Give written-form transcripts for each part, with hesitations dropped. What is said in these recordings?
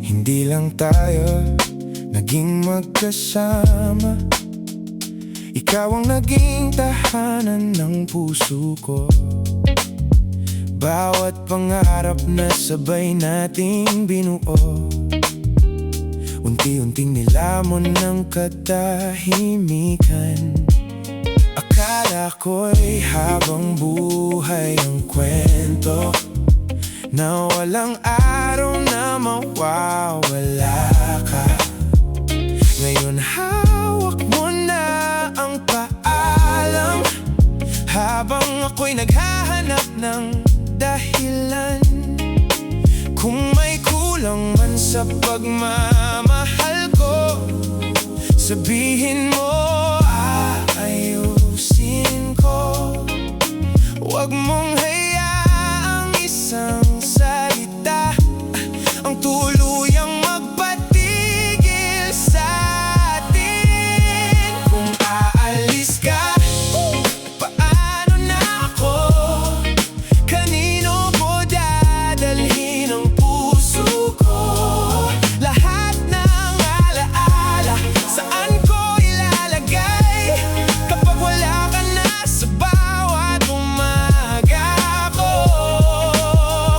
Hindi lang tayo naging magkasama, ikaw ang naging tahanan ng puso ko. Bawat pangarap na sabay nating binuo, unti-unting nilamon ng katahimikan. Akala ko'y habang buhay ang kwento na walang araw na mawawala ka. Ngayon hawak mo na ang paalam, habang ako'y naghahanap ng dahilan. Kung may kulang man sa pagmamahal ko, sabihin mo, aayusin ko. Huwag mong hayaang isang salita ang tuluyang magpatigil sa atin. Kung aalis ka, paano na ako? Kanino ko dadalhin ang puso ko? Lahat ng alaala, saan ko ilalagay kapag wala ka na sa bawat umaga ko?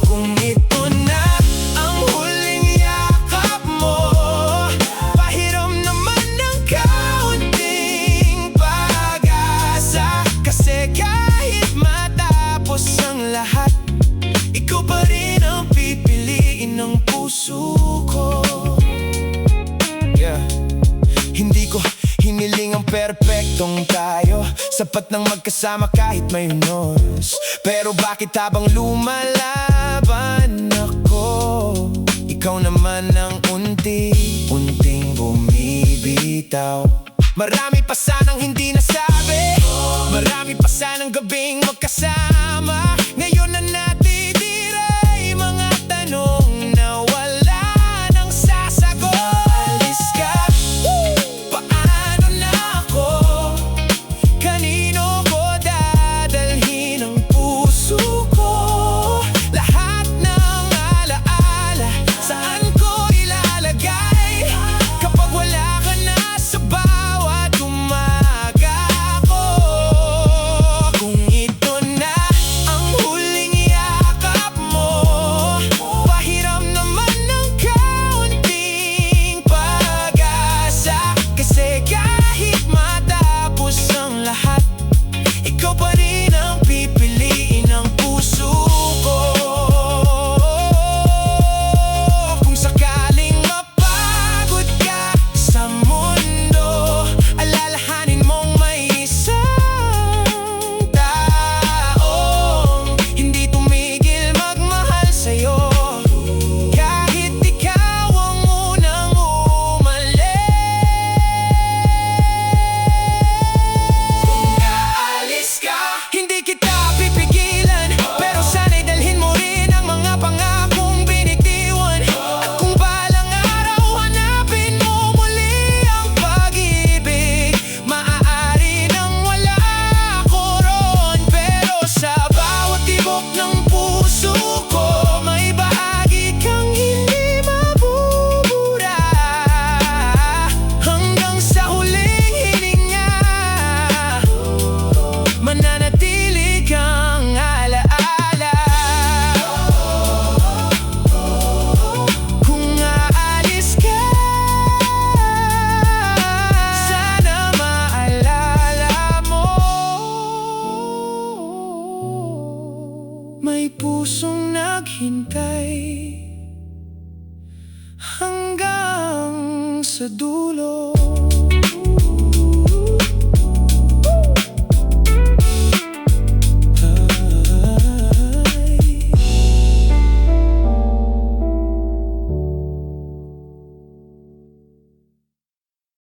Kung ito na ang huling yakap mo, pahiram naman ng kaunting pag-asa. Kasi kahit matapos ang lahat, ikaw pa rin ang pipiliin ng puso ko. Hindi ko hiniling ang perpektong tayo, sapat nang magkasama kahit may unos. Pero bakit habang lumalaban ako, ikaw naman ang unti-unting bumibitaw? Marami pa sanang hindi nasabi, marami pa sanang gabing magkasama,